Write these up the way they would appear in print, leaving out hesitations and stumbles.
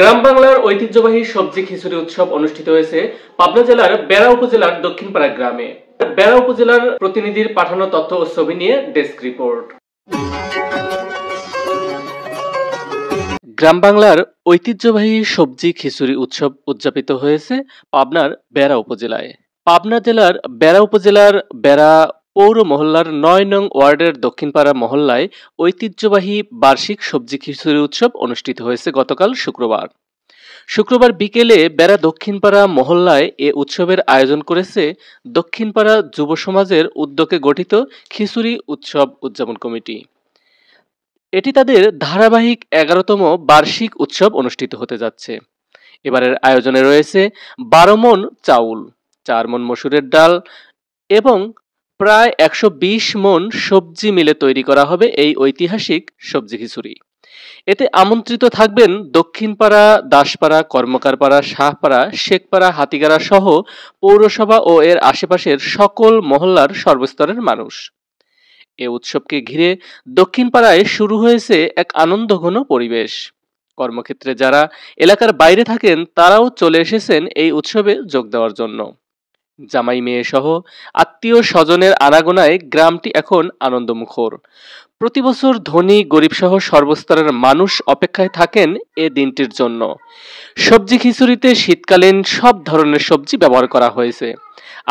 গ্রাম বাংলার ঐতিহ্যবাহী সবজি খিচুড়ি উৎসব অনুষ্ঠিত হয়েছে পাবনা জেলার বেড়া উপজেলার দক্ষিণপাড়া গ্রামে। বেড়া উপজেলার প্রতিনিধির পাঠানো তথ্য ও ছবি নিয়ে ডেস্ক রিপোর্ট। গ্রাম বাংলার ঐতিহ্যবাহী সবজি খিচুড়ি উৎসব উদযাপিত হয়েছে পাবনার বেড়া উপজেলায়। পাবনা জেলার বেড়া উপজেলার বেড়া পৌর মহল্লার ৯ নং ওয়ার্ডের দক্ষিণপাড়া মহল্লায় ঐতিহ্যবাহী বার্ষিক সবজি খিচুড়ি উৎসব অনুষ্ঠিত হয়েছে গতকাল শুক্রবার বিকেলে বেড়া দক্ষিণপাড়া মহল্লায় এ উৎসবের আয়োজন করেছে দক্ষিণপাড়া যুব সমাজের উদ্যোগে গঠিত খিচুড়ি উৎসব উদযাপন কমিটি। এটি তাদের ধারাবাহিক ১১তম বার্ষিক উৎসব অনুষ্ঠিত হতে যাচ্ছে। এবারের আয়োজনে রয়েছে ১২ মণ চাউল, ৪ মণ মসুরের ডাল এবং প্রায় ১২০ মণ সবজি মিলে তৈরি করা হবে এই ঐতিহাসিক সবজি খিচুড়ি। এতে আমন্ত্রিত থাকবেন দক্ষিণপাড়া, দাসপাড়া, কর্মকারপাড়া, শাহপাড়া, শেখপাড়া, হাতিগাড়া সহ পৌরসভা ও এর আশেপাশের সকল মহল্লার সর্বস্তরের মানুষ। এ উৎসবকে ঘিরে দক্ষিণপাড়ায় শুরু হয়েছে এক আনন্দঘন পরিবেশ। কর্মক্ষেত্রে যারা এলাকার বাইরে থাকেন তারাও চলে এসেছেন এই উৎসবে যোগ দেওয়ার জন্য। জামাই মেয়ে সহ আত্মীয় স্বজনের আনাগোনায় গ্রামটি এখন আনন্দমুখর। প্রতি বছর ধনী গরিব সহ সর্বস্তরের মানুষ অপেক্ষায় থাকেন এ দিনটির জন্য। সবজি খিচুড়িতে শীতকালীন সব ধরনের সবজি ব্যবহার করা হয়েছে।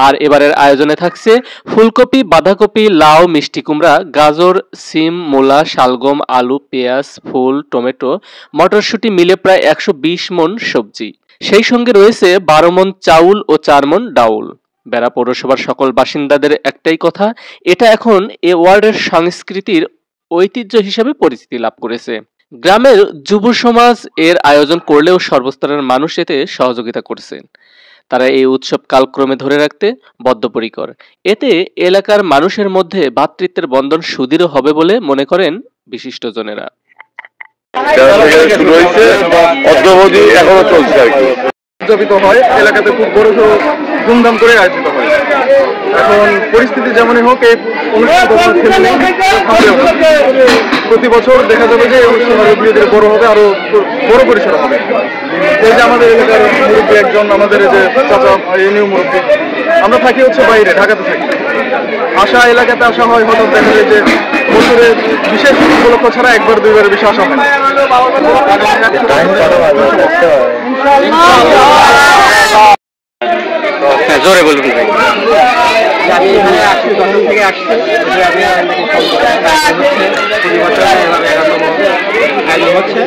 আর এবারের আয়োজনে থাকছে ফুলকপি, বাঁধাকপি, লাউ, মিষ্টি কুমড়া, গাজর, সিম, মূলা, শালগম, আলু, পেঁয়াজ, ফুল, টমেটো, মটরশুঁটি মিলে প্রায় ১২০ মণ সবজি। সেই সঙ্গে রয়েছে ১২ মণ চাউল ও ৪ মণ ডাউল। বেড়া পৌরসভার সকল বাসিন্দাদের একটাই কথা, এটা এখন এ ওয়ার্ডের সংস্কৃতির ঐতিহ্য হিসেবে পরিচিতি লাভ করেছে। গ্রামের যুব সমাজ এর আয়োজন করলেও সর্বস্তরের মানুষ এতে সহযোগিতা করছেন। তারা এই উৎসব কালক্রমে ধরে রাখতে বদ্ধপরিকর। এতে এলাকার মানুষের মধ্যে ভ্রাতৃত্বের বন্ধন সুদৃঢ় হবে বলে মনে করেন বিশিষ্টজনেরা। উদযাপিত হয় এলাকাতে খুব বড় ধুমধাম করে আয়োজিত হয়। এখন পরিস্থিতি যেমনই হোক এই অনুষ্ঠান প্রতি বছর দেখা যাবে যে এই অনুষ্ঠান আরো ধীরে ধীরে বড় হবে, আরো বড় পরিসরে হবে। এই যে আমাদের এলাকার মুরব্বী একজন, আমাদের যে চাচা এমনিও মুরব্বী, আমরা থাকি হচ্ছে বাইরে, ঢাকাতে থাকি। এলাকাতে আসা হয়, হঠাৎ দেখা যায় যে বছরে বিশেষ উপলক্ষ ছাড়া একবার দুইবার বেশি আসা হয় না। জোরে বলুন ভাই। আমি এখানে আসছি, দক্ষিণ থেকে আসছি। আয়োজন হচ্ছে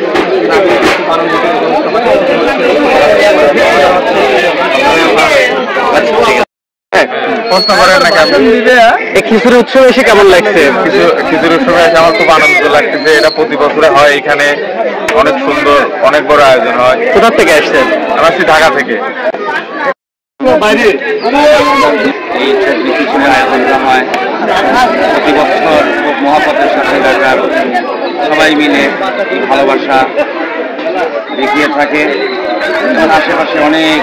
খিচুড়ি উৎসবে এসে কেমন লাগছে? খিচুড়ি উৎসবে এসে আমার খুব আনন্দ লাগতেছে। এটা প্রতি বছরে হয়, এখানে অনেক সুন্দর, অনেক বড় আয়োজন হয়। কোথা থেকে আসছেন? আমি আসছি ঢাকা থেকে। এই সবজি খিচুড়ির আয়োজনটা হয় প্রতি বছর খুব মহাপতের সাথে এলাকার সবাই মিলে ভালোবাসা দেখিয়ে থাকে। আশেপাশে অনেক